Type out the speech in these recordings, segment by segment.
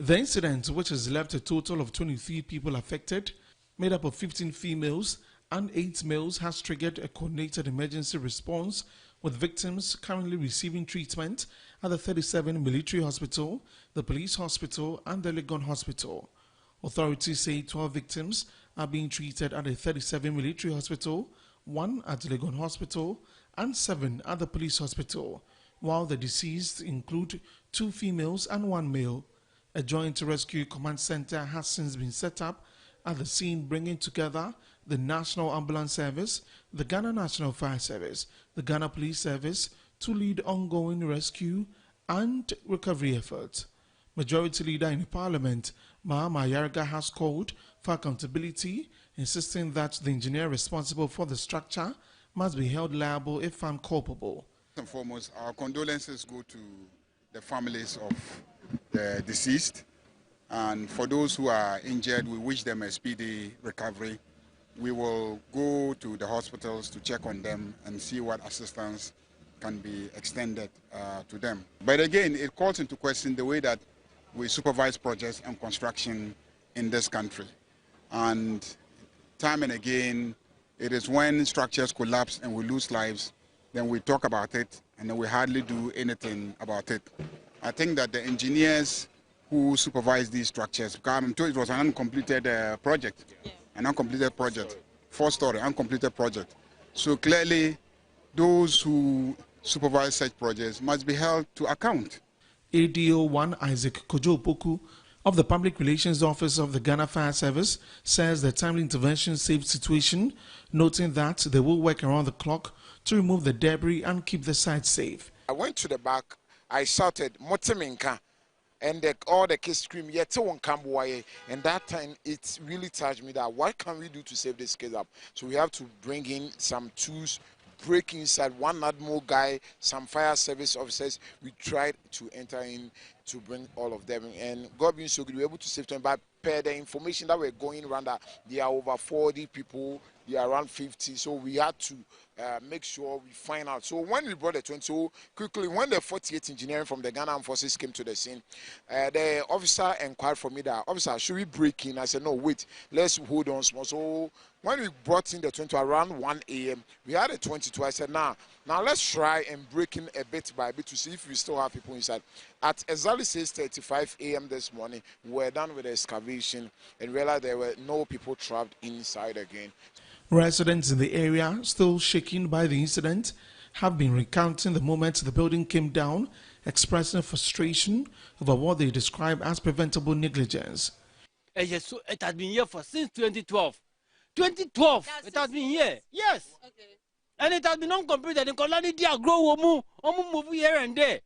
The incident, which has left a total of 23 people affected, made up of 15 females and 8 males, has triggered a coordinated emergency response, with victims currently receiving treatment at the 37 Military Hospital, the Police Hospital and the Legon Hospital. Authorities say 12 victims are being treated at the 37 Military Hospital, 1 at the Legon Hospital and 7 at the Police Hospital, while the deceased include 2 females and 1 male. A joint rescue command center has since been set up at the scene, bringing together the National Ambulance Service, the Ghana National Fire Service, the Ghana Police Service to lead ongoing rescue and recovery efforts. Majority Leader in the Parliament, Mahama Yarga, has called for accountability, insisting that the engineer responsible for the structure must be held liable if found culpable. First and foremost, our condolences go to the families of the deceased, and for those who are injured, we wish them a speedy recovery. We will go to the hospitals to check on them and see what assistance can be extended to them. But again, it calls into question the way that we supervise projects and construction in this country. And time and again, it is when structures collapse and we lose lives, then we talk about it and then we hardly do anything about it. I think that the engineers who supervise these structures, because I'm told it was an uncompleted project, an uncompleted project, 4-story uncompleted project. So clearly, those who supervise such projects must be held to account. ADO1 Isaac Kojo-Opoku of the Public Relations Office of the Ghana Fire Service says the timely intervention saved situation, noting that they will work around the clock to remove the debris and keep the site safe. I went to the back, I shouted, "Motiminka," and all the kids scream, and that time it really touched me that what can we do to save this kids up? So we have to bring in some tools, break inside, one Admiral guy, some fire service officers. We tried to enter in to bring all of them, and God being so good, we were able to save them. But per the information that we're going around, that there are over 40 people, they are around 50, so we had to make sure we find out. So when we brought the 20, so quickly, when the 48th engineering from the Ghana Armed Forces came to the scene, the officer inquired from me that, "Officer, should we break in?" I said, "No, wait, let's hold on small." So when we brought in the 20 around 1 a.m., we had a 22. I said, now let's try and break in a bit by bit to see if we still have people inside. At exactly 6:35 a.m. this morning, we were done with the excavation and realized there were no people trapped inside again. Residents in the area, still shaken by the incident, have been recounting the moment the building came down, expressing frustration over what they describe as preventable negligence. Yes, so it has been here since 2012. 2012, it has been here. Yes. Okay. And it has been uncompleted. The colony they grow move here and there.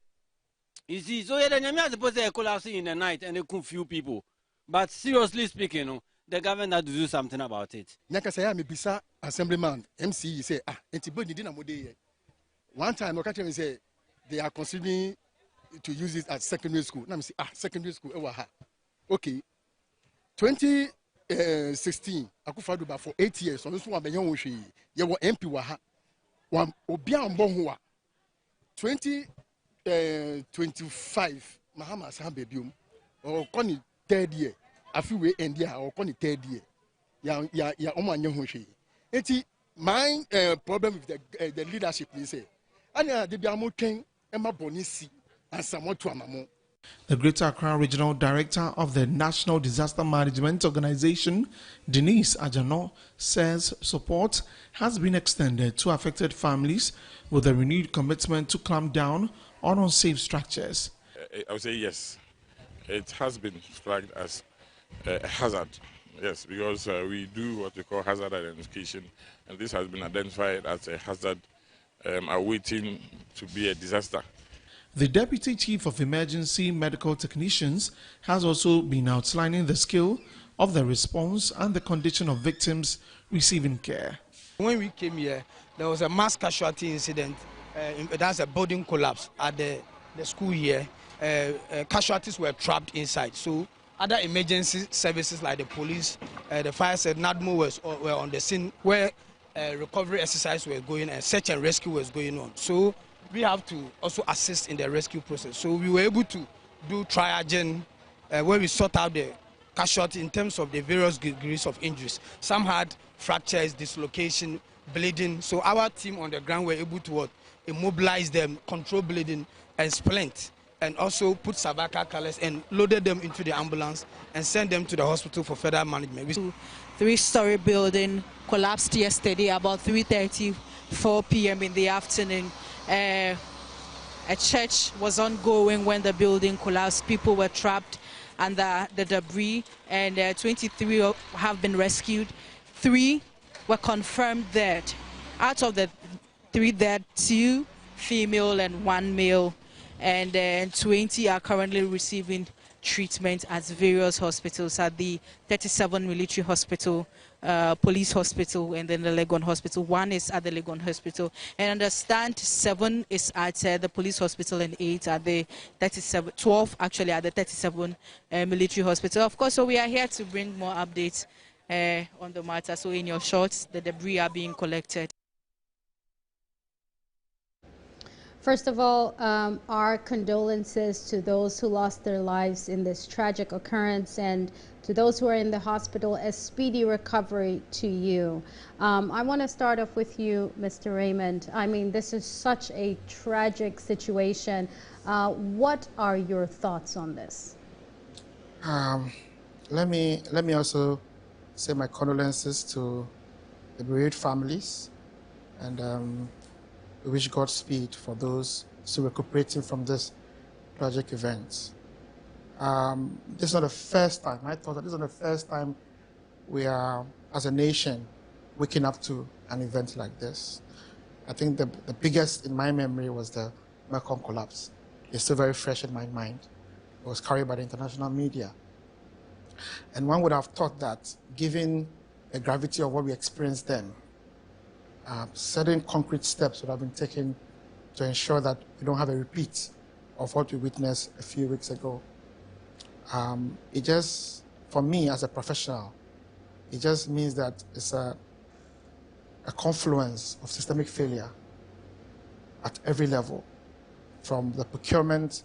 You see, so the enemy is supposed to collapse in the night and they could few people. But seriously speaking, the government has to do something about it. Nyakasaya me bisa assemblyman MCE say antibody didn't mode. One time Okache say they are considering to use it at secondary school. Now me say secondary school okay. 2016 Akufo-Addo for 8 years. So this one be young hwe. Ye wo MP wa ha. Wan obi ambon ho a 2025 Mahama San Bebium or koni 3rd year. Afi we end year or koni 3rd year. Ya omo anya ho hwe. Enti my problem with the leadership is say anya de bia mo twen e ma bonisi ansamoto amamo. The Greater Accra Regional Director of the National Disaster Management Organization, Denise Ajano, says support has been extended to affected families with a renewed commitment to clamp down on unsafe structures. I would say yes. It has been flagged as a hazard. Yes, because we do what we call hazard identification, and this has been identified as a hazard awaiting to be a disaster. The Deputy Chief of Emergency Medical Technicians has also been outlining the skill of the response and the condition of victims receiving care. When we came here, there was a mass casualty incident. That's a building collapse at the school here. Casualties were trapped inside. So other emergency services like the police, the fire service, NADMO were on the scene where recovery exercise were going and search and rescue was going on. So we have to also assist in the rescue process. So we were able to do triaging where we sort out the casualty in terms of the various degrees of injuries. Some had fractures, dislocation, bleeding. So our team on the ground were able to immobilize them, control bleeding, and splint, and also put cervical collars and loaded them into the ambulance and sent them to the hospital for further management. Three-story building collapsed yesterday about 3:34 p.m. in the afternoon. A church was ongoing when the building collapsed. People were trapped under the debris, and 23 have been rescued. 3 were confirmed dead. Out of the 3 dead, 2 female and 1 male, and 20 are currently receiving treatment at various hospitals, at the 37 military hospital, police hospital, and then the Legon hospital. 1 is at the Legon hospital, and I understand 7 is at the police hospital, and 8 at the 37, 12 actually at the 37 military hospital. Of course, so we are here to bring more updates on the matter. So in your shorts, the debris are being collected. First of all, our condolences to those who lost their lives in this tragic occurrence, and to those who are in the hospital, a speedy recovery to you. I want to start off with you, Mr. Raymond. I mean, this is such a tragic situation. What are your thoughts on this? Let me also say my condolences to the bereaved families, and we wish Godspeed for those still recuperating from this tragic event. This is not the first time. I thought that this is not the first time we are, as a nation, waking up to an event like this. I think the biggest in my memory was the Mekong collapse. It's still very fresh in my mind. It was carried by the international media. And one would have thought that, given the gravity of what we experienced then, certain concrete steps would have been taken to ensure that we don't have a repeat of what we witnessed a few weeks ago. It just, for me as a professional, it just means that it's a confluence of systemic failure at every level, from the procurement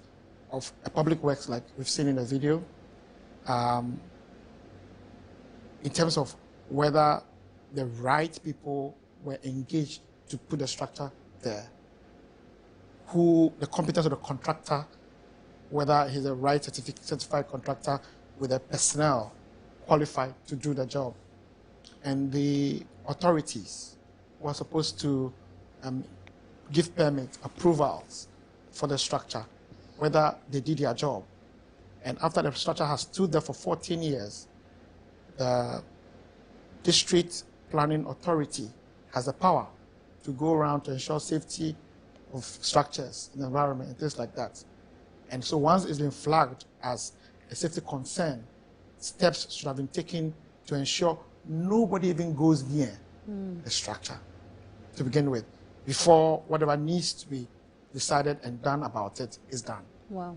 of a public works like we've seen in the video, in terms of whether the right people were engaged to put the structure there, the competence of the contractor, whether he's a right certified contractor with the personnel qualified to do the job, and the authorities who are supposed to give permits, approvals for the structure, whether they did their job. And after the structure has stood there for 14 years, the district planning authority has the power to go around to ensure safety of structures in the environment and things like that. And so once it's been flagged as a safety concern, steps should have been taken to ensure nobody even goes near the structure to begin with, before whatever needs to be decided and done about it is done. Wow.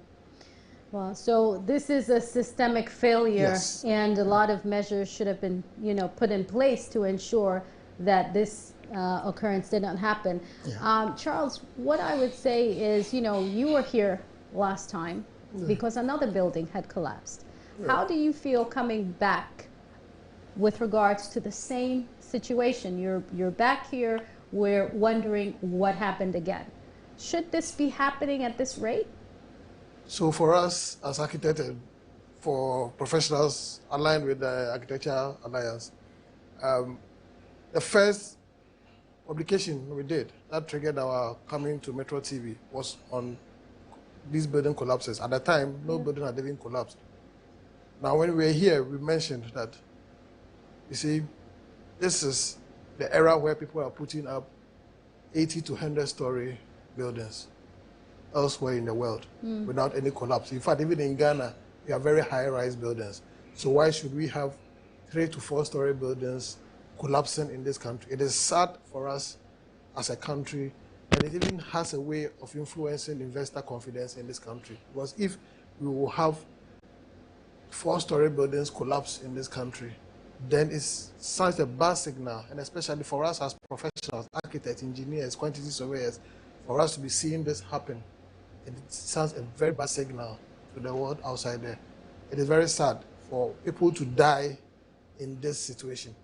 Well, so this is a systemic failure, Yes. and a lot of measures should have been, put in place to ensure that this occurrence did not happen. Yeah. Charles, what I would say is, you were here last time because another building had collapsed. How do you feel coming back with regards to the same situation? You're back here, we're wondering what happened again. Should this be happening at this rate? So for us as architects and for professionals aligned with the Architecture Alliance, the first publication we did that triggered our coming to Metro TV was on these building collapses. At the time, no building had even collapsed. Now, when we were here, we mentioned that, you see, this is the era where people are putting up 80 to 100-story buildings elsewhere in the world without any collapse. In fact, even in Ghana, we have very high-rise buildings. So why should we have 3 to 4-story buildings collapsing in this country? It is sad for us as a country, and it even has a way of influencing investor confidence in this country. Because if we will have 4-story buildings collapse in this country, then it's such a bad signal, and especially for us as professionals, architects, engineers, quantity surveyors, for us to be seeing this happen, it sounds a very bad signal to the world outside there. it is very sad for people to die in this situation.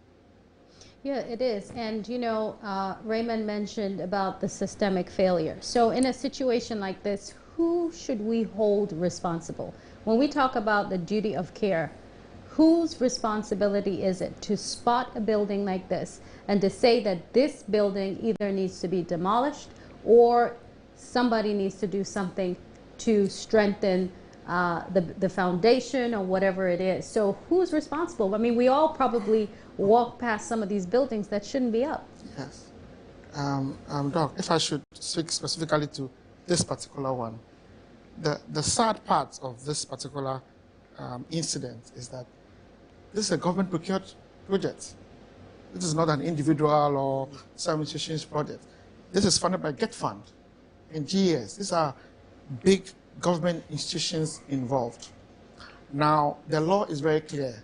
Yeah, it is. And, you know, Raymond mentioned about the systemic failure. So in a situation like this, who should we hold responsible? When we talk about the duty of care, whose responsibility is it to spot a building like this and to say that this building either needs to be demolished or somebody needs to do something to strengthen the foundation or whatever it is? So who's responsible? I mean, we all probably walk past some of these buildings that shouldn't be up. Yes. Doc, if I should speak specifically to this particular one, the sad part of this particular incident is that this is a government procured project. This is not an individual or some institution's project. This is funded by Get Fund and GES. These are big government institutions involved. Now, the law is very clear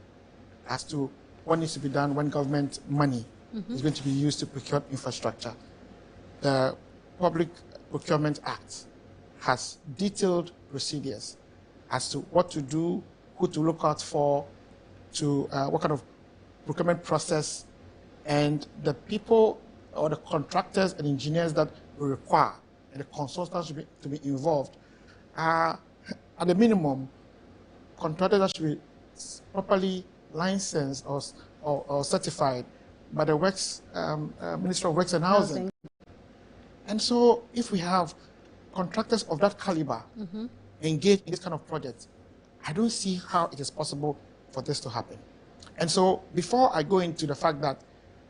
as to what needs to be done when government money is going to be used to procure infrastructure. The Public Procurement Act has detailed procedures as to what to do, who to look out for, to what kind of procurement process, and the people or the contractors and engineers that we require and the consultants to be involved are, at the minimum, contractors that should be properly licensed or certified by the Ministry of Works and Housing. And so if we have contractors of that caliber engaged in this kind of project, I don't see how it is possible for this to happen. And so before I go into the fact that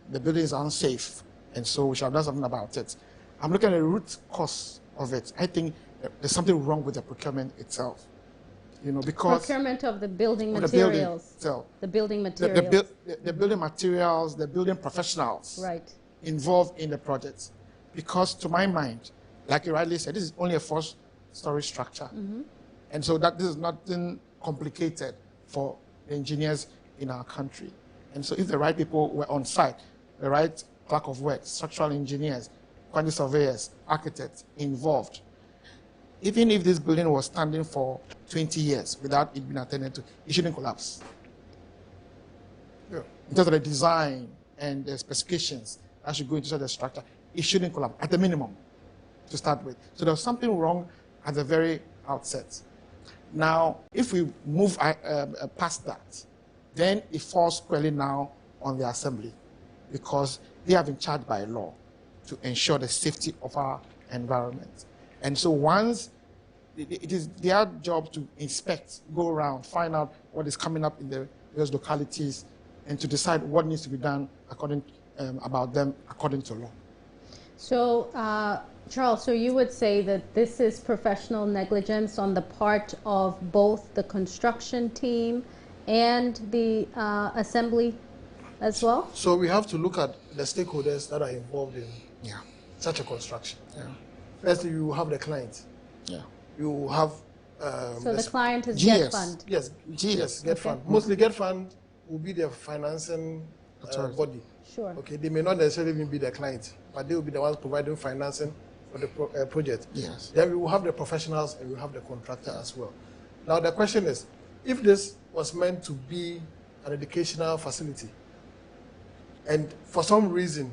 the building is unsafe, and so we shall do something about it, I'm looking at the root cause of it. I think there's something wrong with the procurement itself. You know, because procurement of the building materials. The building materials. The building materials, the building professionals involved in the project. Because to my mind, like you rightly said, this is only a 4-story structure. And so that this is nothing complicated for the engineers in our country. And so if the right people were on site, the right clerk of works, structural engineers, quantity surveyors, architects involved, even if this building was standing for 20 years without it being attended to, it shouldn't collapse. In terms of the design and the specifications that should go into the structure, it shouldn't collapse, at the minimum, to start with. So there's something wrong at the very outset. Now, if we move past that, then it falls squarely now on the Assembly, because they have been charged by law to ensure the safety of our environment. And so once it is their job to inspect, go around, find out what is coming up in the various localities, and to decide what needs to be done about them according to law. So, Charles, so you would say that this is professional negligence on the part of both the construction team and the Assembly as well? So we have to look at the stakeholders that are involved in such a construction. Firstly, you have the client. You have... so the client is Get Fund? Yes, Get Fund. Mostly Get Fund will be the financing body. Sure. Okay, they may not necessarily even be the client, but they will be the ones providing financing for the project. Yes. Then we will have the professionals and we will have the contractor as well. Now the question is, if this was meant to be an educational facility, and for some reason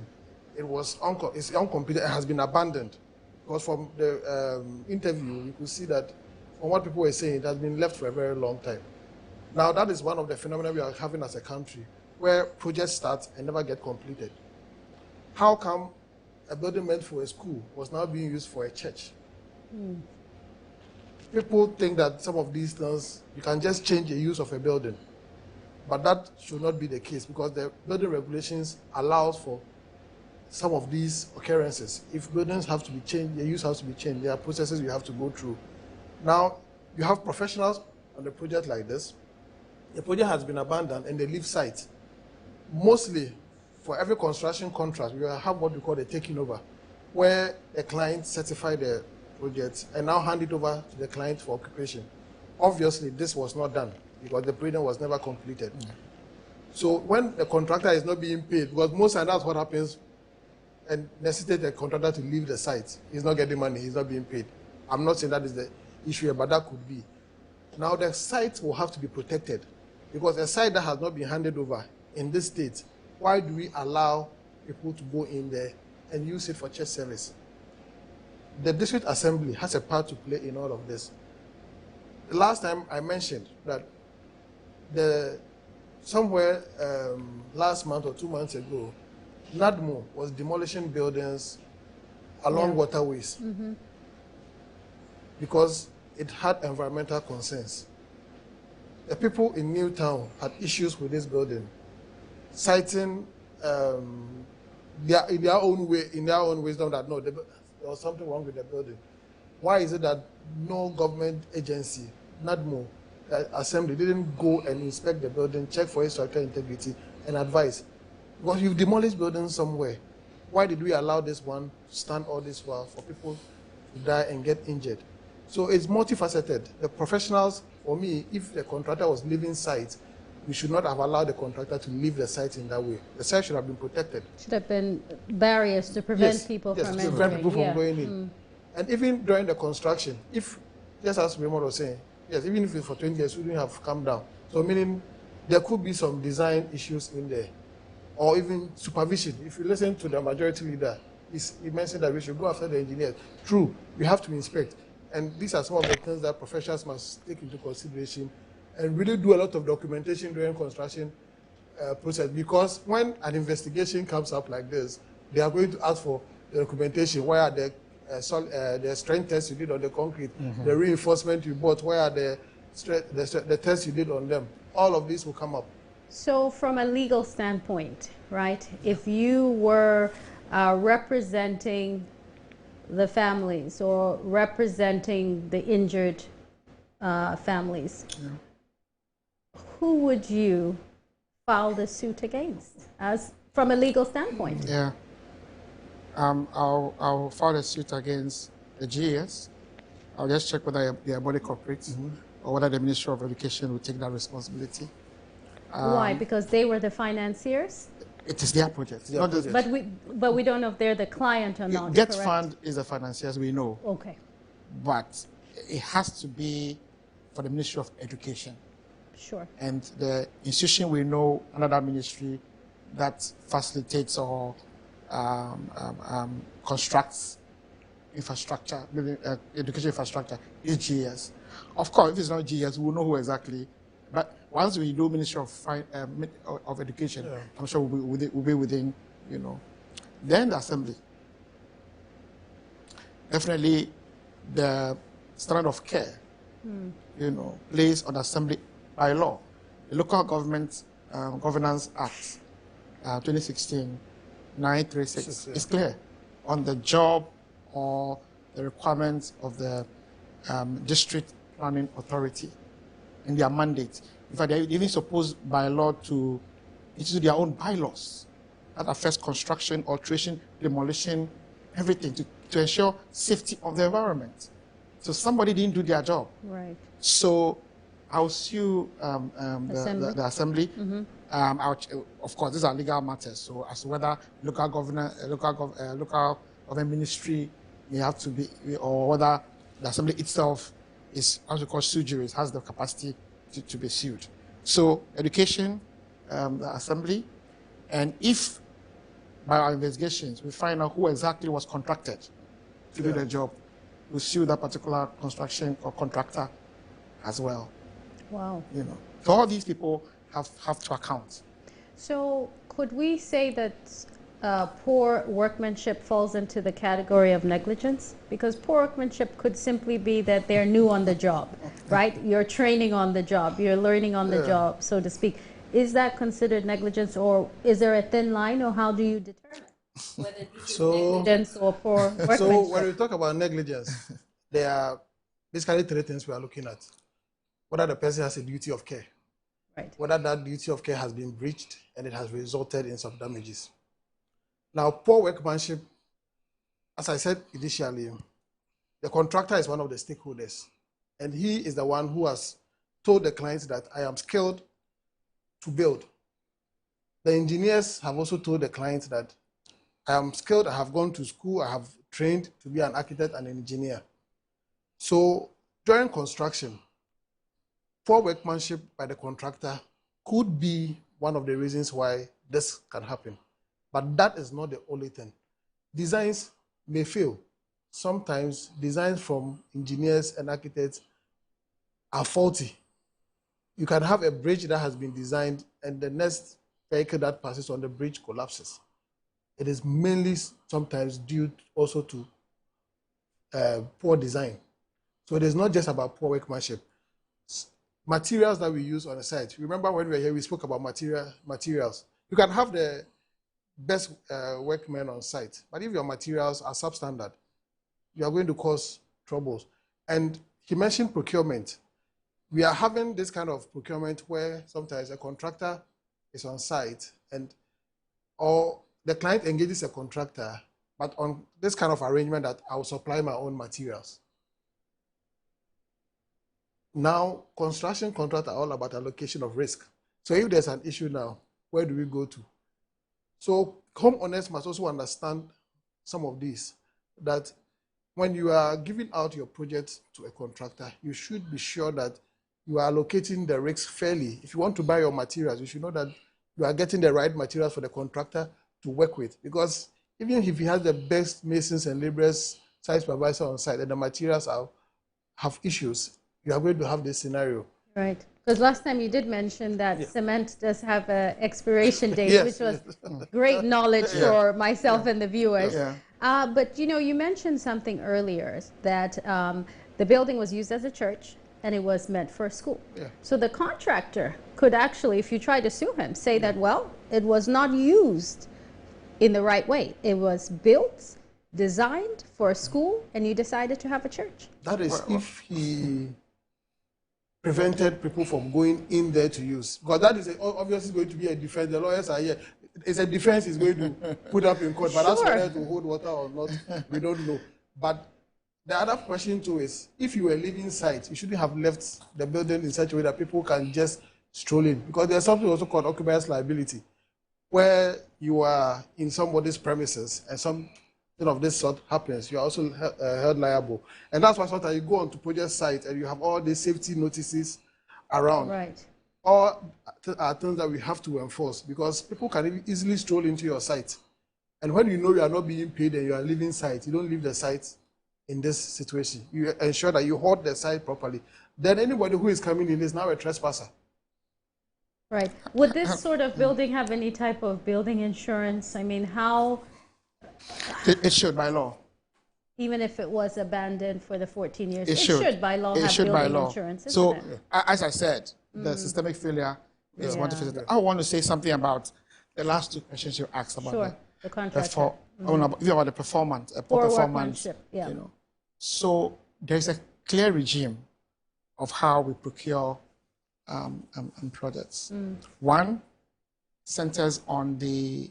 it's uncompleted and has been abandoned, because from the interview you could see that from what people were saying, it has been left for a very long time. Now that is one of the phenomena we are having as a country, where projects start and never get completed. How come a building meant for a school was now being used for a church? People think that some of these things, you can just change the use of a building. But that should not be the case, because the building regulations allows for some of these occurrences. If buildings have to be changed, the use has to be changed. There are processes you have to go through. Now, you have professionals on a project like this. The project has been abandoned and they leave site. Mostly, for every construction contract, we have what we call the taking over, where the client certify the project and now hand it over to the client for occupation. Obviously, this was not done because the project was never completed. So when the contractor is not being paid, because most times that's what happens, and necessitate the contractor to leave the site. He's not getting money, he's not being paid. I'm not saying that is the issue, but that could be. Now the site will have to be protected because a site that has not been handed over in this state, why do we allow people to go in there and use it for church service? The district assembly has a part to play in all of this. The last time I mentioned that somewhere last month or 2 months ago, NADMO was demolishing buildings along waterways because it had environmental concerns. The people in New Town had issues with this building, citing in their own wisdom that no, there was something wrong with the building. Why is it that no government agency, NADMO, assembly, didn't go and inspect the building, check for its structural integrity, and advise? Because you've demolished buildings somewhere. Why did we allow this one to stand all this while for people to die and get injured? So it's multifaceted. The professionals, for me, if the contractor was leaving site, we should not have allowed the contractor to leave the site in that way. The site should have been protected. Should have been barriers to prevent people from entering. Prevent people from going in. And even during the construction, if, just as Raymond was saying, yes, even if it's for 20 years, we wouldn't have come down. So meaning there could be some design issues in there, or even supervision. If you listen to the majority leader, he mentioned that we should go after the engineers. True, we have to inspect. And these are some of the things that professionals must take into consideration and really do a lot of documentation during construction process, because when an investigation comes up like this, they are going to ask for the documentation. Where are the strength tests you did on the concrete, the reinforcement you bought, where are the tests you did on them? All of these will come up. So from a legal standpoint, right, if you were representing the families or representing the injured families, who would you file the suit against as from a legal standpoint? Yeah. I'll file a suit against the GES. I'll just check whether they are body corporate or whether the Ministry of Education will take that responsibility. Why? Because they were the financiers? It is their project. But we don't know if they're the client or not. Get Fund is the financiers, we know. Okay. But it has to be for the Ministry of Education. Sure. And the institution we know under that ministry that facilitates or constructs infrastructure, education infrastructure, is GES. Of course, if it's not GES, we'll know who exactly. But once we do Ministry of Education, I'm sure we'll be within, you know. Then the Assembly. Definitely the standard of care, you know, placed on Assembly by law. The Local Government Governance Act 2016 936 is clear on the job or the requirements of the district planning authority in their mandate. In fact, they're even supposed by law to issue their own bylaws that affects construction, alteration, demolition, everything to ensure safety of the environment. So somebody didn't do their job. Right. So I'll sue the assembly. Of course, these are legal matters. So as to whether local government ministry may have to be, or whether the assembly itself is, as we call sue juris, has the capacity to be sued. So education, the assembly, and if by our investigations we find out who exactly was contracted to do the job, we'll sue that particular construction or contractor as well. Wow. You know, so all these people have to account. So could we say that poor workmanship falls into the category of negligence? Because poor workmanship could simply be that they're new on the job, right? You're training on the job, you're learning on the job, so to speak. Is that considered negligence, or is there a thin line, or how do you determine whether this is negligence or poor workmanship? So when we talk about negligence, there are basically three things we are looking at. Whether the person has a duty of care, right? Whether that duty of care has been breached and it has resulted in some damages. Now, poor workmanship, as I said initially, the contractor is one of the stakeholders, and he is the one who has told the client that I am skilled to build. The engineers have also told the client that I am skilled, I have gone to school, I have trained to be an architect and an engineer. So during construction, poor workmanship by the contractor could be one of the reasons why this can happen. But that is not the only thing. Designs may fail. Sometimes designs from engineers and architects are faulty. You can have a bridge that has been designed and the next vehicle that passes on the bridge collapses. It is mainly sometimes due also to poor design. So it is not just about poor workmanship. Materials that we use on the site. Remember when we were here, we spoke about materials. You can have the best workmen on site, but if your materials are substandard, you are going to cause troubles. And he mentioned procurement. We are having this kind of procurement where sometimes a contractor is on site or the client engages a contractor, but on this kind of arrangement that I will supply my own materials. Now, construction contracts are all about allocation of risk. So if there's an issue now, where do we go to? So homeowners must also understand some of these, that when you are giving out your project to a contractor, you should be sure that you are allocating the risks fairly. If you want to buy your materials, you should know that you are getting the right materials for the contractor to work with. Because even if he has the best masons and laborers, site supervisor on site, and the materials have issues, you are going to have this scenario. Right. Because last time you did mention that cement does have an expiration date, Yes, which was great knowledge for myself and the viewers. But you mentioned something earlier that the building was used as a church and it was meant for a school. So the contractor could actually, if you try to sue him, say that, well, it was not used in the right way. It was built, designed for a school, and you decided to have a church. That is if he prevented people from going in there to use. Because that is obviously going to be a defense. The lawyers are here. It's a defense he's going to put up in court. But that's whether to hold water or not, we don't know. But the other question too is, if you were leaving site, you shouldn't have left the building in such a way that people can just stroll in. Because there's something also called occupier's liability, where you are in somebody's premises and something of this sort happens, you are also held liable. And that's why sometimes you go on to project site and you have all the safety notices around. Right. All are things that we have to enforce, because people can easily stroll into your site. And when you know you are not being paid and you are leaving site, you don't leave the site in this situation. You ensure that you hold the site properly. Then anybody who is coming in is now a trespasser. Right. Would this sort of building have any type of building insurance? I mean, how... It should by law. Even if it was abandoned for the 14 years, it should by law have building insurance, isn't so, it? as I said, the systemic failure is one thing. I want to say something about the last two questions you asked about the contract. Even about the performance, poor performance. So there's a clear regime of how we procure projects. One centers on the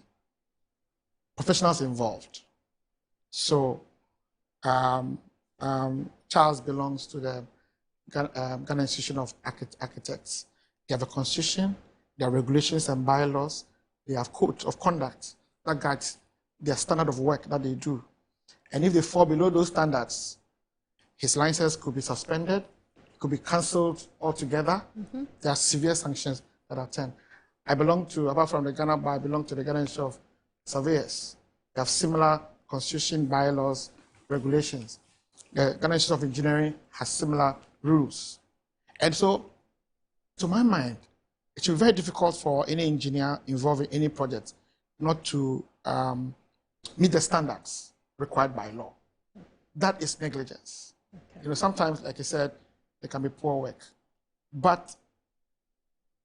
professionals involved. So Charles belongs to the Ghana Institution of Architects. They have a constitution, there are regulations and bylaws, they have codes of conduct that guides their standard of work that they do. And if they fall below those standards, his license could be suspended, could be cancelled altogether. There are severe sanctions that attend. I belong to, apart from the Ghana Bar, I belong to the Ghana Institute of Surveyors. They have similar constitution, bylaws, regulations. The Ghana Institute of Engineering has similar rules. And so, to my mind, it should be very difficult for any engineer involved in any project not to meet the standards required by law. That is negligence. Sometimes, like I said, there can be poor work. But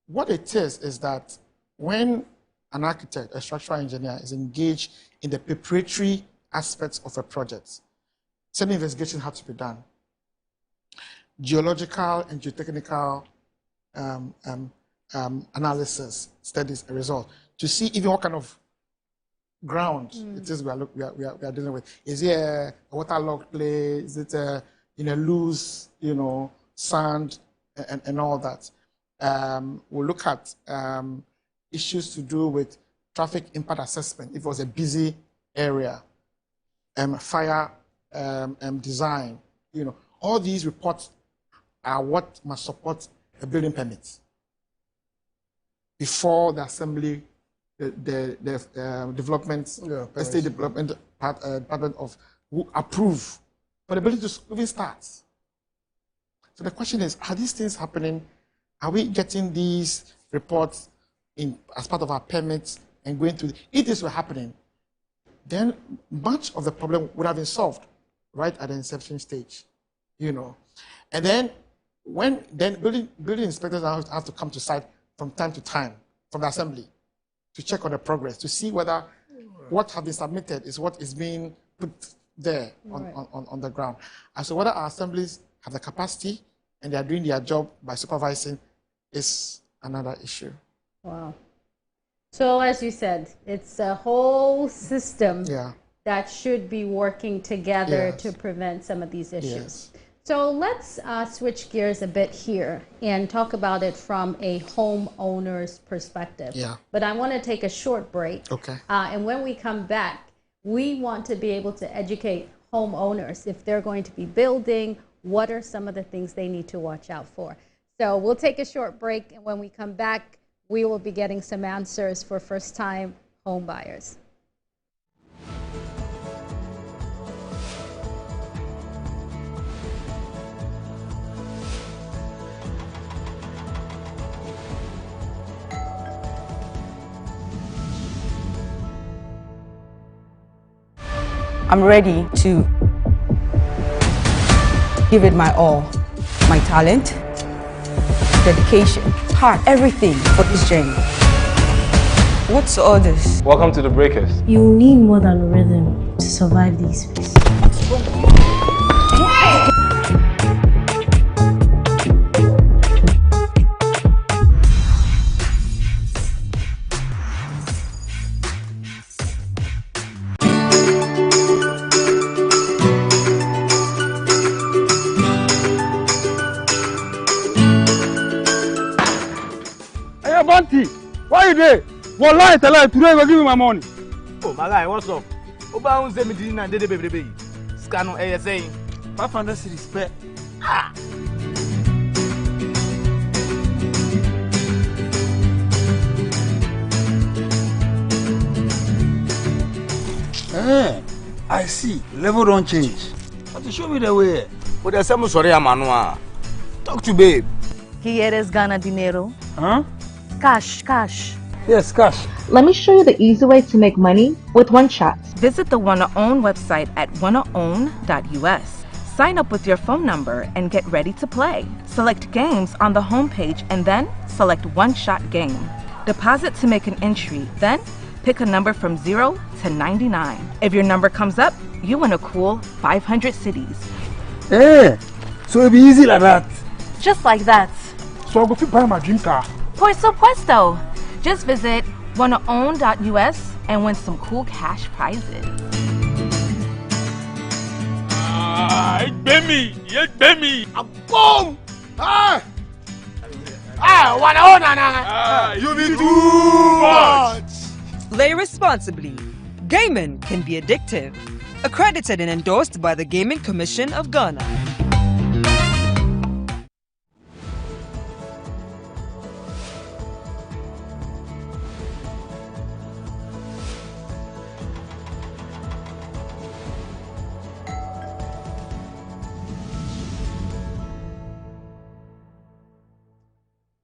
what it is that when an architect, a structural engineer, is engaged in the preparatory aspects of a project, certain investigations have to be done. Geological and geotechnical analysis, studies, a result, to see even what kind of ground it is we are dealing with. Is it a waterlogged clay? Is it loose, sand, and all that? We'll look at issues to do with traffic impact assessment, if it was a busy area, fire design. All these reports are what must support a building permit before the assembly, the development, the state development department of who approve for the building to even start. So the question is, are these things happening? Are we getting these reports as part of our permits and going through? If this were happening, then much of the problem would have been solved right at the inception stage, And then building inspectors have to come to site from time to time from the assembly to check on the progress, to see whether what has been submitted is what is being put there on the ground. And so whether our assemblies have the capacity and they are doing their job by supervising is another issue. Wow. So as you said, it's a whole system that should be working together to prevent some of these issues. Yes. So let's switch gears a bit here and talk about it from a homeowner's perspective. Yeah. But I want to take a short break. Okay. And when we come back, we want to be able to educate homeowners if they're going to be building, what are some of the things they need to watch out for. So we'll take a short break, and when we come back, we will be getting some answers for first-time home buyers. I'm ready to give it my all, my talent, dedication, heart, everything for this journey. What's all this? Welcome to the Breakers. You need more than rhythm to survive these phases. Banty, why you there? One lie, tell her today will give me my money. Oh, my guy, what's up? Oba unze me din na dede baby. Scan on ASA. 500 cedis per. Ah. I see. Level don't change. But to show me the way. But there's some sorry Amanua. Talk to babe. ¿Quieres ganar dinero? Huh? Cash, cash. Yes, cash. Let me show you the easy way to make money with One Shot. Visit the Wanna Own website at wannaown.us. Sign up with your phone number and get ready to play. Select games on the homepage and then select One Shot Game. Deposit to make an entry, then pick a number from 0 to 99. If your number comes up, you win a cool 500 cities. Hey, so it'll be easy like that. Just like that. So I'll go buy my dream car. Por supuesto. Just visit wannaown.us and win some cool cash prizes. It's Bemi. Boom! You be too much. Play responsibly. Gaming can be addictive. Accredited and endorsed by the Gaming Commission of Ghana.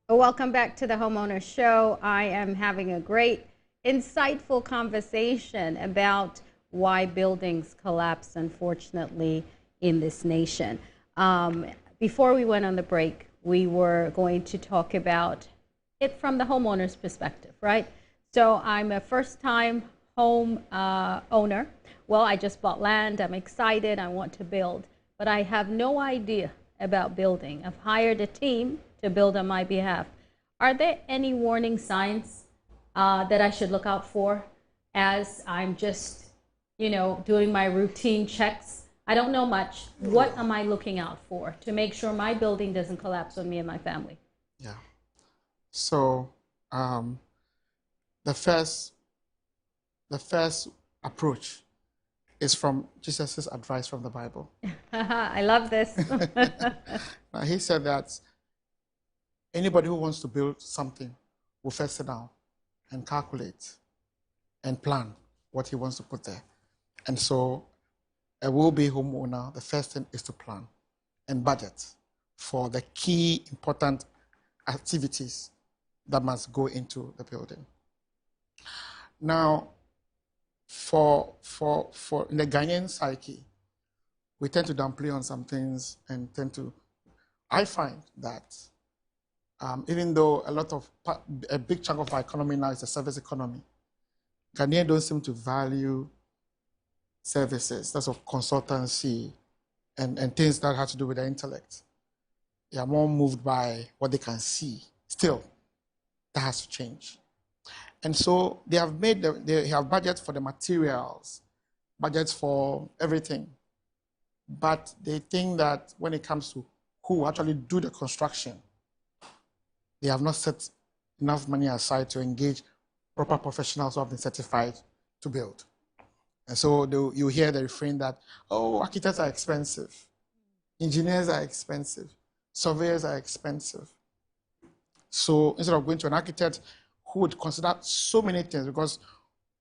Welcome back to the Homeowner Show. I am having a great, insightful conversation about why buildings collapse, unfortunately, in this nation. Before we went on the break, we were going to talk about it from the homeowner's perspective, right? So I'm a first-time home owner. Well, I just bought land. I'm excited. I want to build, but I have no idea about building. I've hired a team to build on my behalf. Are there any warning signs that I should look out for as I'm just, doing my routine checks? I don't know much. What am I looking out for to make sure my building doesn't collapse on me and my family? Yeah. So the first approach is from Jesus' advice from the Bible. I love this. He said that anybody who wants to build something will first sit down and calculate and plan what he wants to put there. And so a will-be homeowner, the first thing is to plan and budget for the key important activities that must go into the building. Now, for in the Ghanaian psyche, we tend to downplay on some things and I find that even though a big chunk of our economy now is a service economy, Ghanaians don't seem to value services, that's of consultancy and things that have to do with the intellect. They are more moved by what they can see. Still, that has to change. And so they have budgets for the materials, budgets for everything. But they think that when it comes to who actually do the construction, they have not set enough money aside to engage proper professionals who have been certified to build. And so you hear the refrain that, oh, architects are expensive, engineers are expensive, surveyors are expensive. So instead of going to an architect who would consider so many things, because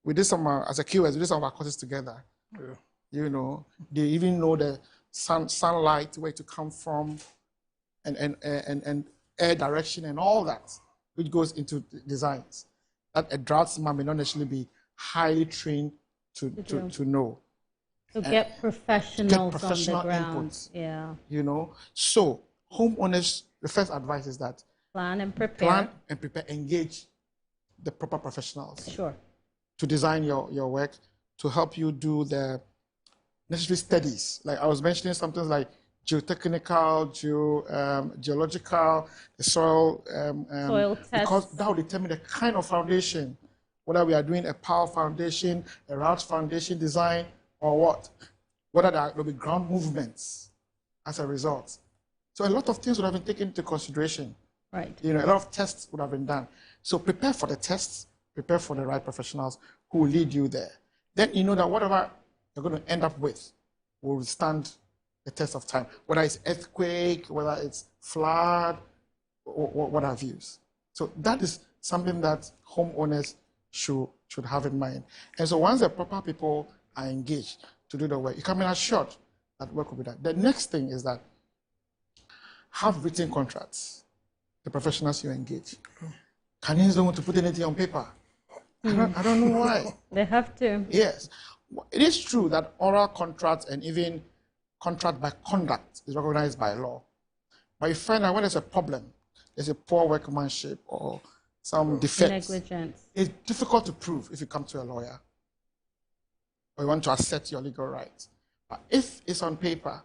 we did some, as a QS, we did some of our courses together. Yeah. You know, they even know the sunlight, where to come from, and air direction and all that, which goes into designs. That a draftsman may not necessarily be highly trained to know. So get professionals on the ground. Inputs, yeah. You know, so homeowners, the first advice is that plan and prepare. Plan and prepare. Engage the proper professionals. Sure. To design your work, to help you do the necessary studies. Like I was mentioning something like geotechnical, geological, the soil tests. Because that will determine the kind of foundation, whether we are doing a power foundation, a route foundation design, or what. Whether there will be ground movements as a result. So a lot of things would have been taken into consideration. Right. You know, a lot of tests would have been done. So prepare for the tests, prepare for the right professionals who will lead you there. Then you know that whatever you're going to end up with will withstand the test of time, whether it's earthquake, whether it's flood, or what have you. So that is something that homeowners should have in mind. And so once the proper people are engaged to do the work, you can be assured that work will be done. The next thing is that have written contracts, the professionals you engage. Canadians don't want to put anything on paper. I don't know why. They have to. Yes. It is true that oral contracts and even contract by conduct is recognized by law. But you find that when there's a problem, there's a poor workmanship or some defects, negligence, it's difficult to prove if you come to a lawyer or you want to assert your legal rights. But if it's on paper,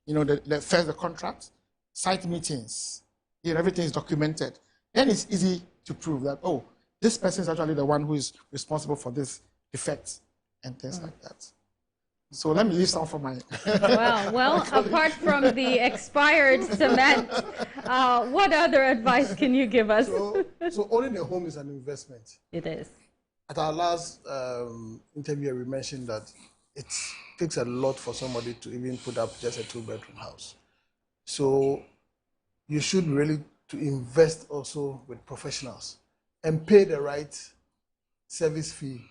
you know, the contract, site meetings, you know, everything is documented, then it's easy to prove that, oh, this person is actually the one who is responsible for this defect and things like that. So let me leave some for my... Well, apart from the expired cement, what other advice can you give us? So owning a home is an investment. It is. At our last interview, we mentioned that it takes a lot for somebody to even put up just a 2-bedroom house. So you should really to invest also with professionals and pay the right service fee.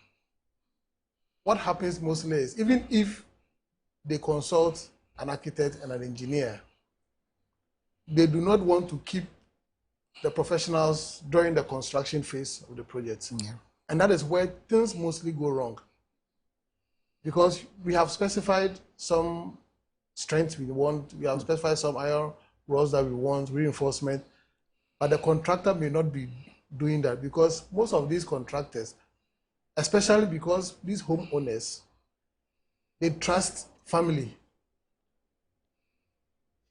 What happens mostly is, even if they consult an architect and an engineer, they do not want to keep the professionals during the construction phase of the project. Yeah. And that is where things mostly go wrong. Because we have specified some strengths we want, we have specified some iron rods that we want, reinforcement, but the contractor may not be doing that, because most of these contractors, especially because these homeowners, they trust family.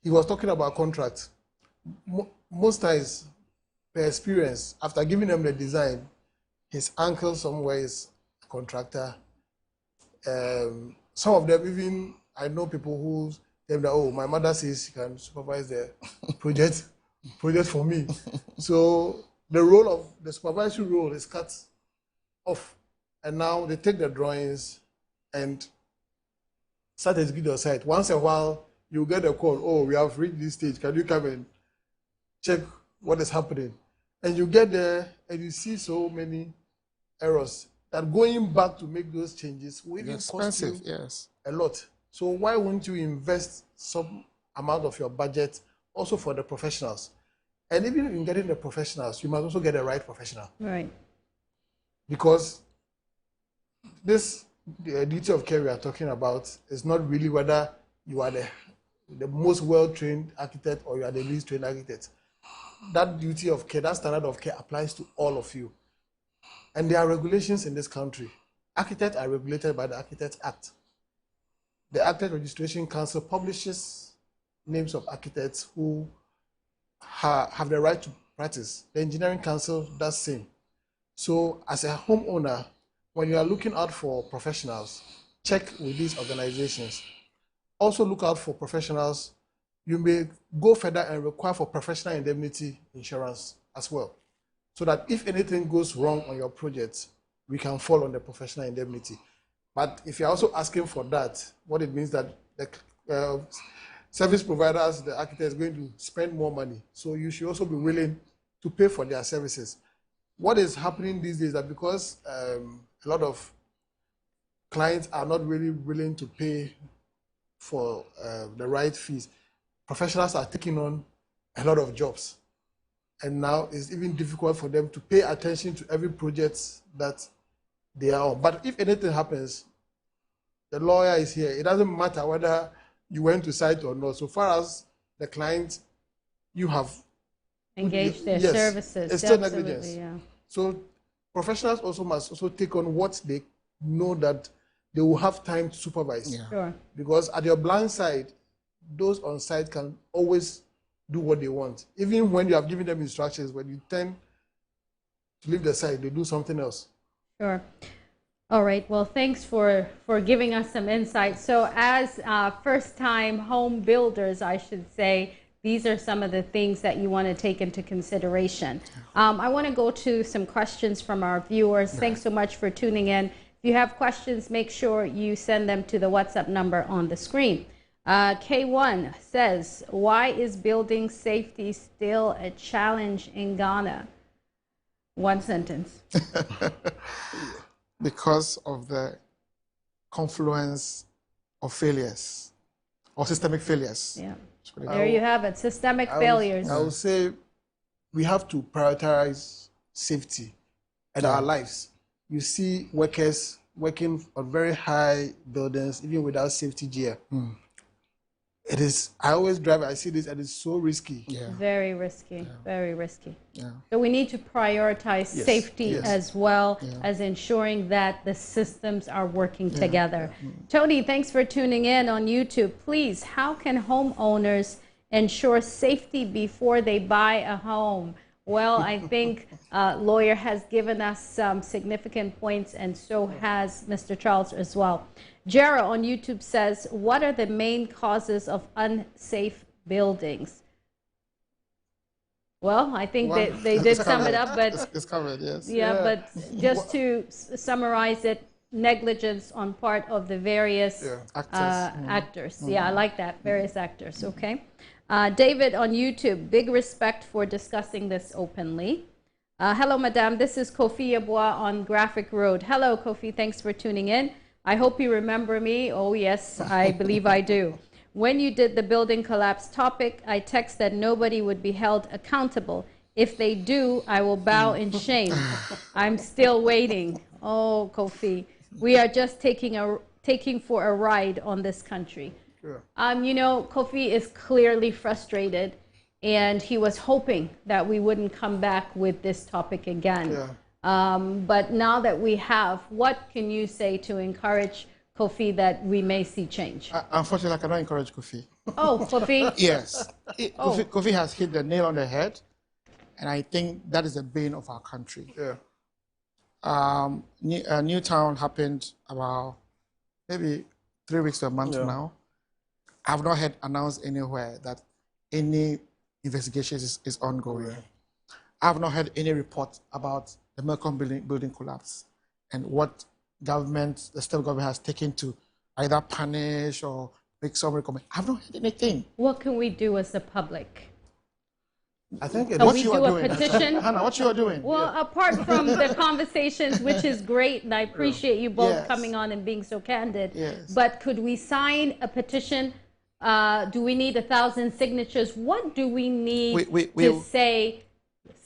He was talking about contracts. Most times, per experience, after giving them the design, his uncle somewhere is a contractor. Some of them even, I know people who tell me that, oh, my mother says she can supervise the project for me. So the role of the supervisory role is cut off. And now they take the drawings and start executing your site. Once in a while, you get a call, oh, we have reached this stage. Can you come and check what is happening. And you get there and you see so many errors that going back to make those changes will even cost you a lot. So why won't you invest some amount of your budget also for the professionals? And even in getting the professionals, you must also get the right professional. Right. Because this duty of care we are talking about is not really whether you are the most well-trained architect or you are the least trained architect. That duty of care, that standard of care applies to all of you. And there are regulations in this country. Architects are regulated by the Architects Act. The Architect Registration Council publishes names of architects who have the right to practice. The Engineering Council does the same. So as a homeowner, when you are looking out for professionals, check with these organizations. Also look out for professionals. You may go further and require for professional indemnity insurance as well, so that if anything goes wrong on your project, we can fall on the professional indemnity. But if you're also asking for that, what it means that the service providers, the architect is going to spend more money. So you should also be willing to pay for their services. What is happening these days is that because a lot of clients are not really willing to pay for the right fees, professionals are taking on a lot of jobs. And now it's even difficult for them to pay attention to every project that they are on. But if anything happens, the lawyer is here. It doesn't matter whether you went to site or not. So far as the client, you have engaged their services. It's still negligence. Yeah. So professionals also must also take on what they know that they will have time to supervise. Yeah. Sure. Because at your blind side, those on site can always do what they want. Even when you have given them instructions, when you tend to leave the site, they do something else. Sure. All right. Well, thanks for giving us some insight. So as first-time home builders, I should say, these are some of the things that you want to take into consideration. I want to go to some questions from our viewers. Thanks so much for tuning in. If you have questions, make sure you send them to the WhatsApp number on the screen. K1 says, why is building safety still a challenge in Ghana? One sentence. Because of the confluence of failures or systemic failures. Yeah. There you have it, systemic failures. I would say we have to prioritize safety in our lives. You see workers working on very high buildings, even without safety gear. It is, I always drive, I see this, and it's so risky. Yeah. Very risky, yeah. Very risky. Yeah. So we need to prioritize safety as well as ensuring that the systems are working together. Tony, thanks for tuning in on YouTube. Please, how can homeowners ensure safety before they buy a home? Well, I think lawyer has given us some significant points, and so has Mr. Charles as well. Jera on YouTube says, what are the main causes of unsafe buildings? Well, I think they did sum it up, but it's covered, yes. Yeah, but just to summarize it, negligence on part of the various actors. Yeah, I like that, various actors, okay. David on YouTube, big respect for discussing this openly. Hello, madam, this is Kofi Yeboah on Graphic Road. Hello, Kofi, thanks for tuning in. I hope you remember me. Oh, yes, I believe I do. When you did the building collapse topic, I text that nobody would be held accountable. If they do, I will bow in shame. I'm still waiting. Oh, Kofi, we are just taking for a ride on this country. Sure. You know, Kofi is clearly frustrated, and he was hoping that we wouldn't come back with this topic again. Yeah. But now that we have, what can you say to encourage Kofi that we may see change? Unfortunately, I cannot encourage Kofi. Oh, Kofi? Yes. Kofi has hit the nail on the head, and I think that is the bane of our country. Yeah. New Town happened about maybe 3 weeks to a month now. I've not heard announced anywhere that any investigation is ongoing. Yeah. I've not heard any report about the Malcolm building collapse and what government, the state government has taken to either punish or make some recommend. I've not heard anything. What can we do as the public? I think So we do a petition. Hannah, what you are doing? Well, apart from the conversations, which is great, and I appreciate you both coming on and being so candid. Yes. But could we sign a petition? Do we need 1,000 signatures? What do we need to say?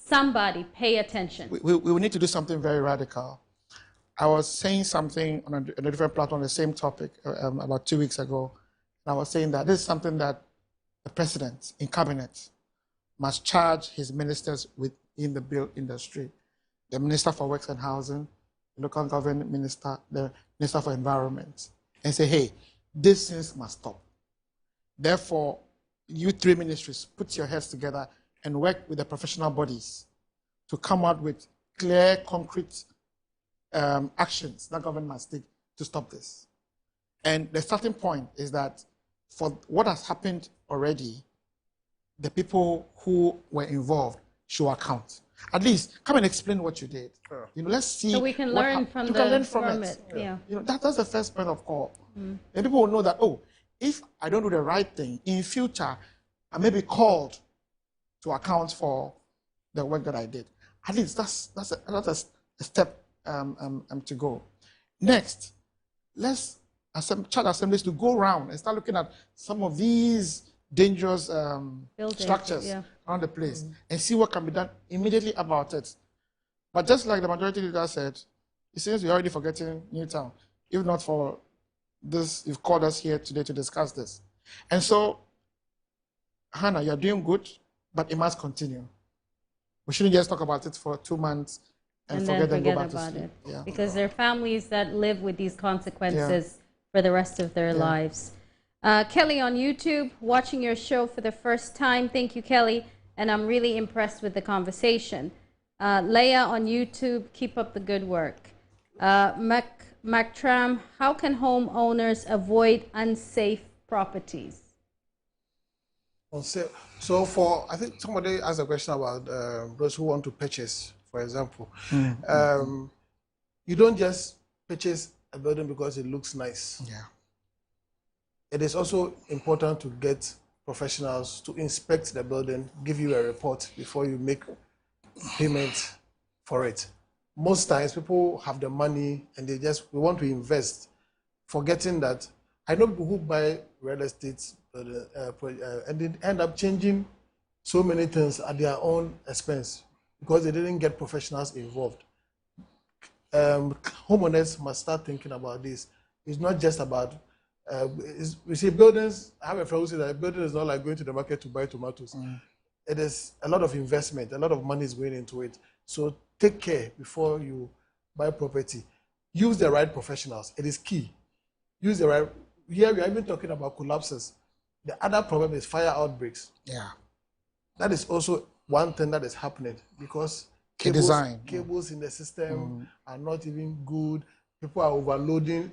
Somebody pay attention. We will need to do something very radical. I was saying something on a different platform on the same topic about 2 weeks ago. And I was saying that this is something that the president in cabinet must charge his ministers within the built industry. The Minister for Works and Housing, the local government minister, the Minister for Environment, and say, hey, these things must stop. Therefore, you 3 ministries, put your heads together and work with the professional bodies to come out with clear, concrete actions that government must take to stop this. And the starting point is that for what has happened already, the people who were involved should account. At least come and explain what you did. You know, let's see. So we can learn from it. Yeah. You know, that's the first point of call. And people will know that, oh, if I don't do the right thing in future, I may be called to account for the work that I did. At least that's another step to go. Next, let's charge assemblies to go around and start looking at some of these dangerous structures around the place and see what can be done immediately about it. But just like the majority leader said, it seems we're already forgetting Newtown. If not for this, you've called us here today to discuss this. And so, Hannah, you're doing good, but it must continue. We shouldn't just talk about it for 2 months and forget and go back to sleep. Yeah. Because there are families that live with these consequences for the rest of their lives. Kelly on YouTube, watching your show for the first time. Thank you, Kelly. And I'm really impressed with the conversation. Leah on YouTube, keep up the good work. Mactram, how can homeowners avoid unsafe properties? So I think somebody asked a question about those who want to purchase, for example. You don't just purchase a building because it looks nice. Yeah. It is also important to get professionals to inspect the building, give you a report before you make payment for it. Most times people have the money and we want to invest, forgetting that I know people who buy real estate and they end up changing so many things at their own expense because they didn't get professionals involved. Homeowners must start thinking about this. It's not just about we see buildings. I have a friend who said that a building is not like going to the market to buy tomatoes. It is a lot of investment, a lot of money is going into it. So take care before you buy property. Use the right professionals. It is key. Use the right. Here we are even talking about collapses. The other problem is fire outbreaks. Yeah. That is also one thing that is happening because cables in the system are not even good. People are overloading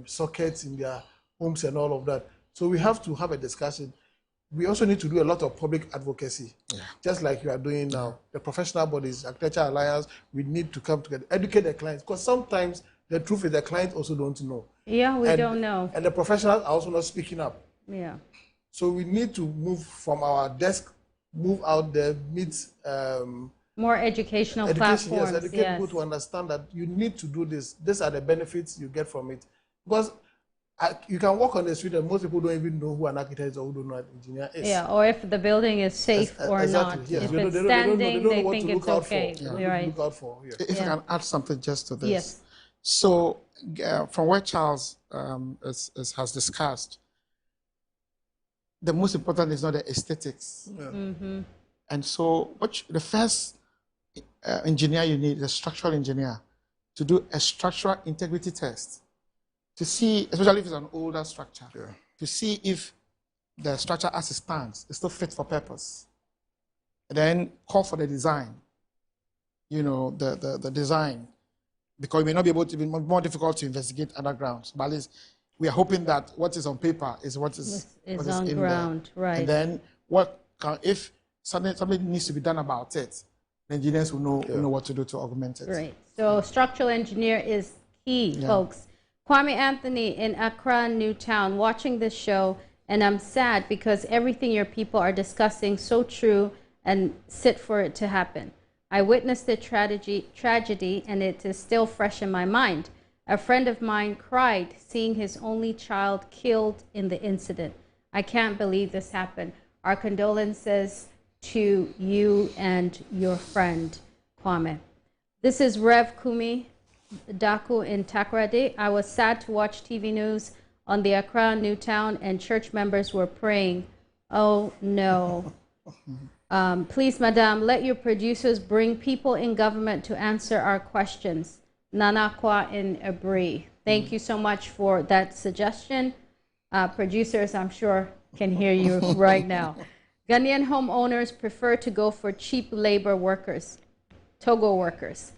sockets in their homes and all of that. So we have to have a discussion. We also need to do a lot of public advocacy, just like you are doing now. The professional bodies, Architecture Alliance, we need to come together, educate the clients, because sometimes the truth is the clients also don't know. Yeah, we don't know. And the professionals are also not speaking up. Yeah. So we need to move from our desk, move out there, meet more educational platforms. Yes, educate people to understand that you need to do this. These are the benefits you get from it. Because you can walk on the street and most people don't even know who an architect or who don't know an engineer is. Yeah, or if the building is safe or not. Yes. If it's standing, they think it's okay. Look out for. If I can add something just to this. Yes. So from what Charles has discussed, the most important is not the aesthetics. And so the first engineer you need is a structural engineer to do a structural integrity test to see, especially if it's an older structure, to see if the structure as it stands is still fit for purpose. And then call for the design, the design, because we may not be able to be more difficult to investigate underground. But at least we are hoping that what is on paper is what is on in ground, there. right? And then if something needs to be done about it, the engineers will know what to do to augment it. Right. So structural engineer is key, folks. Kwame Anthony in Accra New Town, watching this show, and I'm sad because everything your people are discussing so true and sit for it to happen. I witnessed the tragedy, and it is still fresh in my mind. A friend of mine cried seeing his only child killed in the incident. I can't believe this happened. Our condolences to you and your friend, Kwame. This is Rev Kumi Daku in Takoradi. I was sad to watch TV news on the Accra New Town, and church members were praying. Oh no. Please, Madam, let your producers bring people in government to answer our questions. Nanakwa in Abri. Thank you so much for that suggestion. Producers, I'm sure, can hear you right now. Ghanaian homeowners prefer to go for cheap labor workers, Togo workers,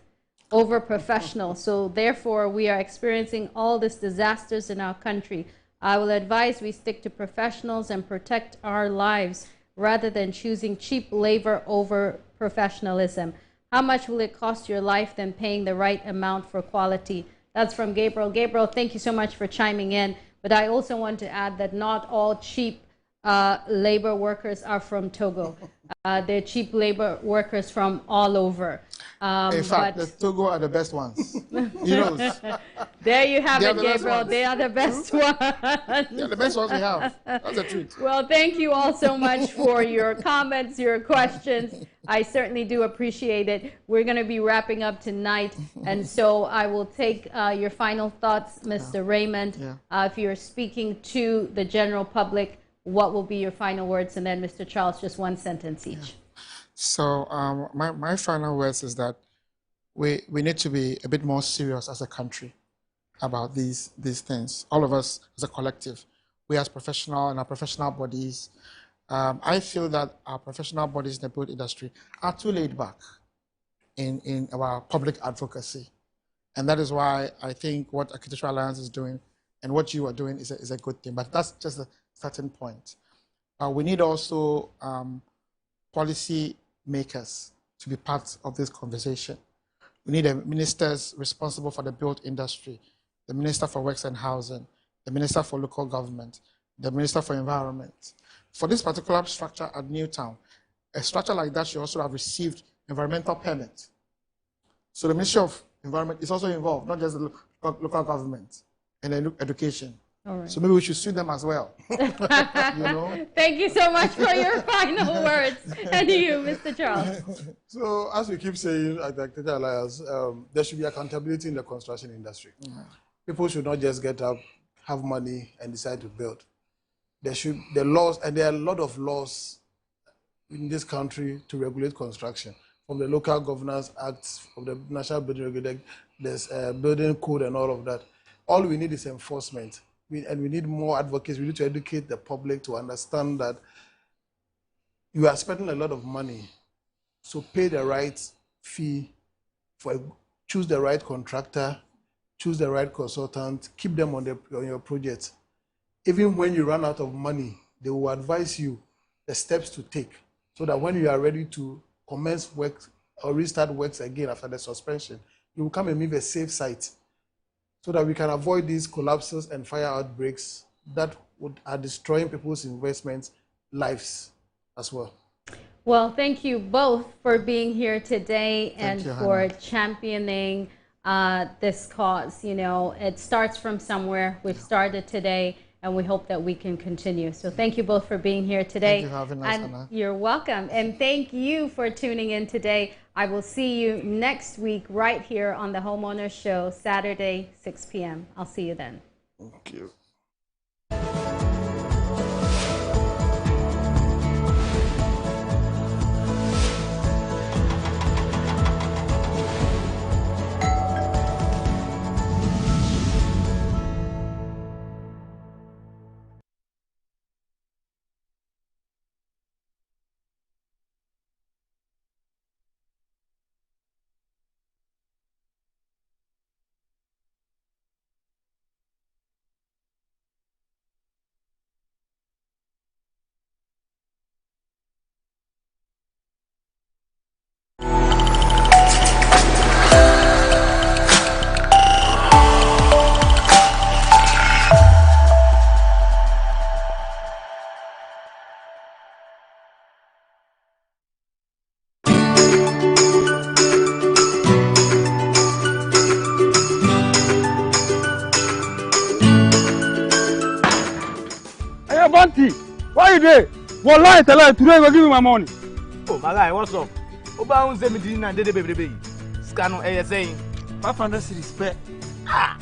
over professionals. So therefore, we are experiencing all these disasters in our country. I will advise we stick to professionals and protect our lives rather than choosing cheap labor over professionalism. How much will it cost your life than paying the right amount for quality? That's from Gabriel. Gabriel, thank you so much for chiming in. But I also want to add that not all cheap labor workers are from Togo. They're cheap labor workers from all over. In fact, the Togo are the best ones. You know. There you have it, Gabriel. They are the best ones. They're the best ones we have. That's the truth. Well, thank you all so much for your comments, your questions. I certainly do appreciate it. We're going to be wrapping up tonight, and so I will take your final thoughts, Mr. Raymond. If you're speaking to the general public, what will be your final words? And then, Mr. Charles, just one sentence each. So my final words is that we need to be a bit more serious as a country about these things. All of us as a collective, we as professional and our professional bodies. I feel that our professional bodies in the build industry are too laid back in our public advocacy. And that is why I think what Architectural Alliance is doing and what you are doing is a good thing. But that's just a certain point. We need also policy makers to be part of this conversation. We need the ministers responsible for the built industry, the Minister for Works and Housing, the Minister for Local Government, the Minister for Environment. For this particular structure at New Town, a structure like that should also have received environmental permit. So the Ministry of Environment is also involved, not just the local government and education. All right. So maybe we should sue them as well. You know? Thank you so much for your final words. And you, Mr. Charles. So as we keep saying at the Architectural Alliance, there should be accountability in the construction industry. People should not just get up, have money, and decide to build. The laws, and there are a lot of laws in this country to regulate construction, from the Local Governance Act, from the National Building Regulator, there's building code and all of that. All we need is enforcement. And we need more advocates. We need to educate the public to understand that you are spending a lot of money. So pay the right fee, choose the right contractor, choose the right consultant, keep them on your project. Even when you run out of money, they will advise you the steps to take so that when you are ready to commence work or restart works again after the suspension, you will come and leave a safe site, so that we can avoid these collapses and fire outbreaks that are destroying people's investments, lives as well. Well, thank you both for being here today and for Hannah. championing this cause. You know, it starts from somewhere. We've started today, and we hope that we can continue. So thank you both for being here today. Thank you for having us, And Hannah. you're welcome. And thank you for tuning in today. I will see you next week right here on the Homeowner Show, Saturday, 6 p.m. I'll see you then. Thank you. Bunty, why you there? Wallahi, today you go give me my money. Oh, my guy, what's up? Oba 17 and baby. Scan on ASA. 500 cedis per. Ah!